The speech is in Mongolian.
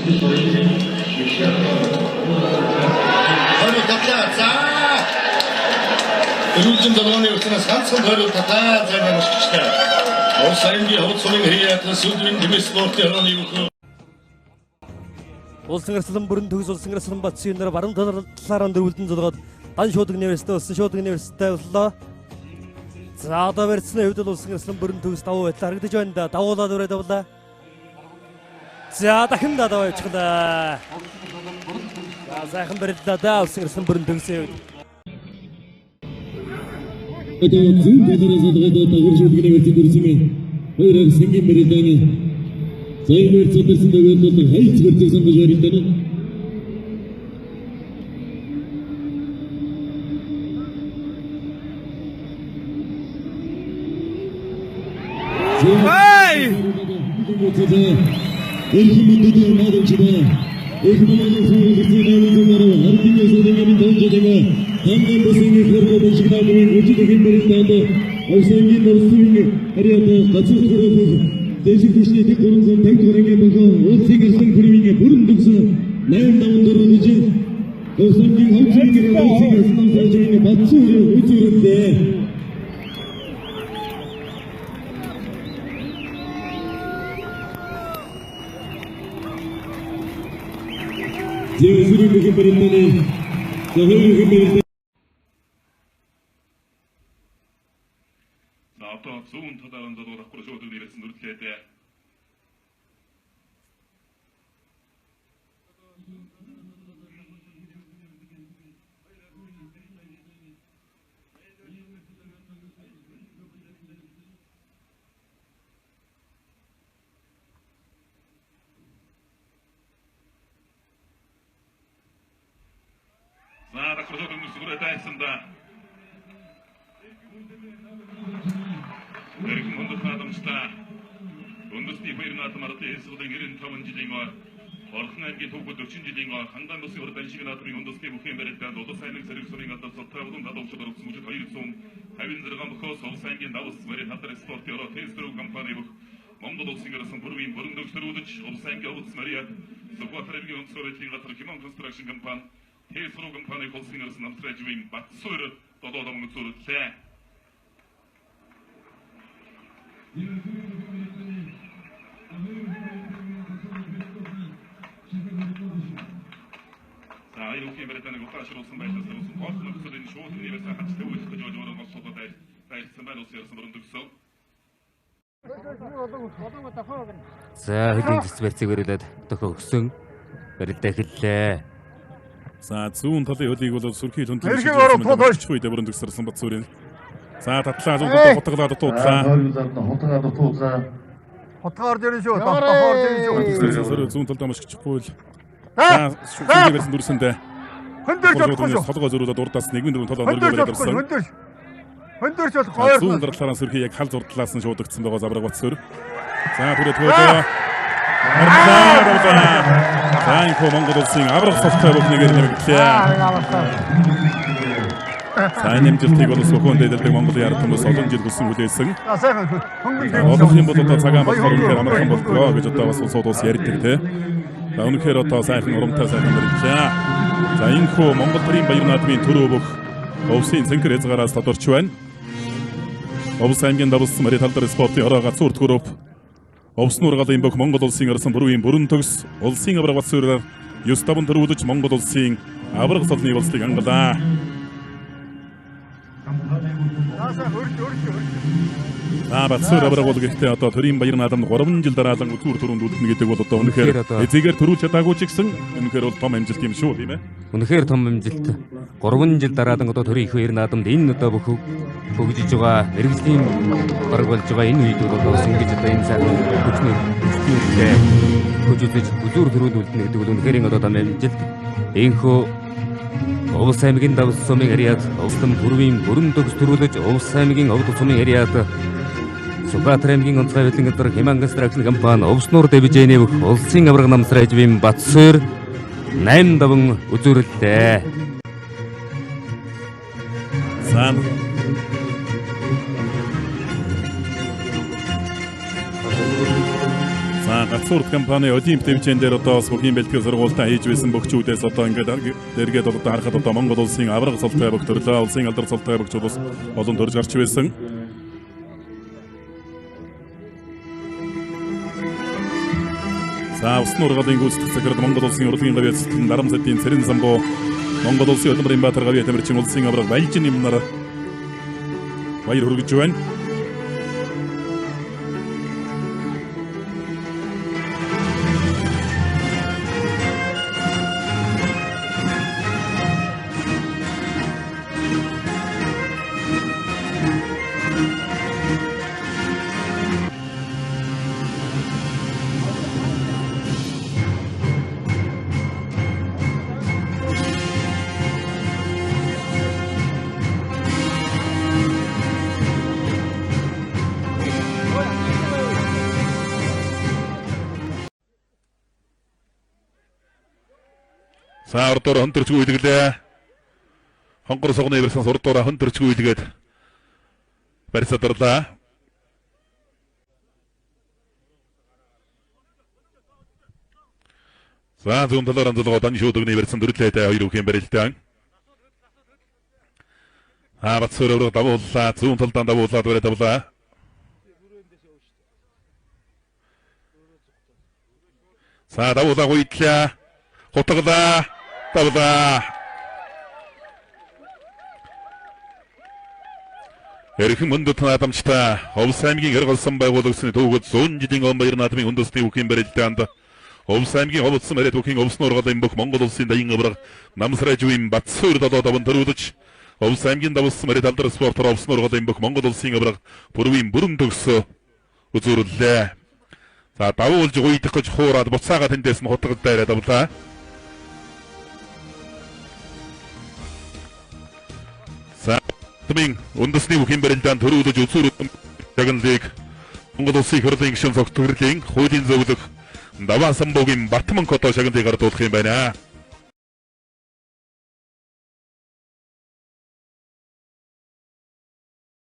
Хойно татлаа. За. Өрүүлжин долооны үтнээс ганцхан хойно татлаа зайнаа өшгчтэй. Улс аймгийн хувьд сумын хриятны сүлжийн тэмээс спортын орны өгөх. Улсын арслан бүрэн төгс улсын арслан Батцыйнаар баруун талаараа дөрвөлдөн зулгаад дан шуудаг университет улсын шуудаг университет боллоо. За одоо барьцны хувьд бол улсын арслан бүрэн төгс давуу байдлаар харагдаж байна да. Давуулаад өрөөд авлаа. За дахин даваа явчихлаа. За сайхан бариллаа да улсын арслан бүрэн төгсөө. Одоо зүүн талаас олгоод тагвар шилдэг нэмэлт дүрсэмээ. Хоёрын сэнгийн барилдааны зайнэр цэдэрсэн дэвэл бол хайц бүртгэсэн гэж барилдана. Хай! Эрхэм мэдээ наадчилаа. Эхмэлэн сүрэлцэн авилгаараа хардгийн сүрэлэн донжигээ ханган бүсгийн хөргөд шигнаагийн үжигийн барилдаанд Авсангийн нэрсүрийн харьяата гацуу хөрөг дэшиг дэшний дэг гөрөнгөн таг хөрөнгөн богоо улсын ирсэн бүрийн бүрэн төгсөн 854 гэж Авсангийн хөвчгийн улсын ирсэн сайжрын Батцыйн үзүүрэлээ. Зэвсүрийн барилдааны зөвхөн барилдааны одоо зүүн талаараа зодор авах шуудаг нэрсэн нүрдлээдээ. За дахрахад нүрсгэрээ тайсанда. Эрхэм хүндэт наадамжтай үндэсний хоёр наадам ардын эсвэлэн 95 жилийн Орхон аймгийн Төвгөл 40 жилийн хангаан бүсийн хурд аншиг наадмын үндэсний бүхэн барилдаанд улс аймаг зэрэг сумын гадар сотравлын гадуурчид өргөсөн мужид 256 бохоос улс аймгийн давс мэрийн хадар спортын ороо тестэрүү компани бүх Монгол улсын ирсэн бүрийн бүрэн төгсрүүлж улс аймгийн хувцс мэрийн Сүхбаатарын өнцгөр байдлын газар Химон констракшн компани тестэрүү компани улсын ирсэн намтражвын Батцыйр додоодом үзүүлэлээ. За аюулгүй барилдааны угаашруулсан байдлаас улсын хоолны нөхцөлийн шууд нэмэлт хацтай үйлдэж болж байгаа болсоо дайрсан байна улсын ирсэн бүрэн төгсөө. За хэдийн зэс барьцыг өрөөлөд төхөө өгсөн барилдаа эхэллээ. За зүүн талын хөлийг бол сүрхий төндлөж хийж үедээ бүрэн төгсөрсөн Батцыйн. За татлаа зүгтээ хотголоод дутуудлаа. Хотгоор дэрэн шүү. Хотгоор дэрэн шүү. Зүүн талдаа маш гिचхгүй л. За шүлгээ барьсан дүрсэндээ. Хөндөрч болохгүй шүү. Толгой зөрүүлээд урдаас нэгэн дөрөв толгой нөргөлөд ирсэн. Хөндөрч болохгүй. Зүүн талаараа сүрхий яг хал зурдлаас нь шуудагдсан байгаа Забраг Батцыйр. За түрээ төвөө. За энэ Монгол улсын аврах цогтой бүхнийгээр нэмэгдлээ. За энэ нэмжлтийг бол сөхөн дэдэлдэг Монголын ард хүмүүс олон жил хүссэн хүлээсэн. Олон юм бол одоо цагаан болохоор үнэхээр амархан болтгоо гэж одоо бас улсууд ус ярьдаг те. За үнэхээр одоо сайхан урамтай сайхан барилжаа. За энэ хөө Монгол төрийн баяр наадмын төрөө бүх овсын цэнхэр хязгаараас тодорч байна. Овс аймгийн давс мэрийн талдар спортын ороо гацуур төрөв. Овс нургалын бүх Монгол улсын ирсэн бүрийн бүрэн төгс улсын авраг Батцыйраар 9-5 төрүүлж Монгол улсын авраг цолны улсыг ангалаа. Батцыйр авраг бол гэхдээ одоо төрийн баяр наадамд 3 жил дараалан үзүүр төрөнд үлдэнэ гэдэг бол одоо үнэхээр эзэгээр төрүүлж чадаагүй ч гэсэн үнэхээр бол том амжилт юм шүү тийм ээ. Үнэхээр том амжилт. 3 жил дараалан одоо төрийн их баяр наадамд энэ одоо хөгжиж байгаа мэрэгжлийн бараг болж байгаа энэ үед бол бас ингэж одоо энэ сайхан хүчний эсвэлтэй хөгжиж үзүүр төрөнд үлдэнэ гэдэг бол үнэхээр одоо том амжилт. Энэхүү Улс аймгийн давс сумын харьяат улсын бүрийн бүрэн төгс төрүүлж улс аймгийн овд сумын харьяат Сүхбаатар аймгийн онцгой байдлын газар Химон констракшн компани Овснуур дэвжээний бүх улсын авраг намсрайжвын Батцыйр 8-5 үзүүрэлтэй. За гацуурт компани Олимп төвчэн дээр одоо бүхий бэлтгэл сургуультаа хийж байсан бөхчүүдээс одоо ингээд дэргээд одоо харахад одоо Монгол улсын авраг цолтой бөх төрлөө улсын алдар цолтой бөхчүүдээс олон төрж гарч байсан. За усны ургаалын гүйцэтгэх цагаард Монгол улсын урлагийн гавь эзэлтэн Нарам Сэдийн Цэрэн самбуу Монгол улсын Улмарын Баатар гавь тамирчин улсын авраг Баяжин юмнаар баяр хүргэж байна. За урдуур хонтөрч үйлгэлээ. Хонгор согны версэн урдуур хонтөрч үйлгээд барьсадарлаа. За зүүн талаар анзалгаа дан шүүдөгний версэн дөрөлтэй хоёр үхэн барилтаа. Бацсөр өрөө давууллаа. Зүүн талдаа давуулаад барай тавлаа. За давуулаа гүйтлээ. Хотоглаа. Тавлаа. Эрхэм мөндөд наадамчтай Овс аймгийн хэргалсан байгуулагчны төвөд 100 жилийн он баяр наадмын үндэсний бүхийн барилдаанд Овс аймгийн ховцсон мэрэд бүхийн овсны ургаалын бүх Монгол улсын дайин авраг Намсрай жүвийн Батсуур долоодовн төрүүлж Овс аймгийн давсан мэрэд алдар спортоор овсны ургаалын бүх Монгол улсын авраг бүрвийн бүрэн төгсөө үзүүллээ. За давуулж гуйдах гэж хуураад буцаага тэндээс нь хутгад дайраад авлаа. Тэмийн үндэсний бүхийн барилдаанд төрүүлж үзүүлсэн загналыг Монгол улсын хурлын гишүүн цогт төрлийн хуулийн зөвлөх Даваа самбуугийн Батман кото шагналыг ардуулах юм байна.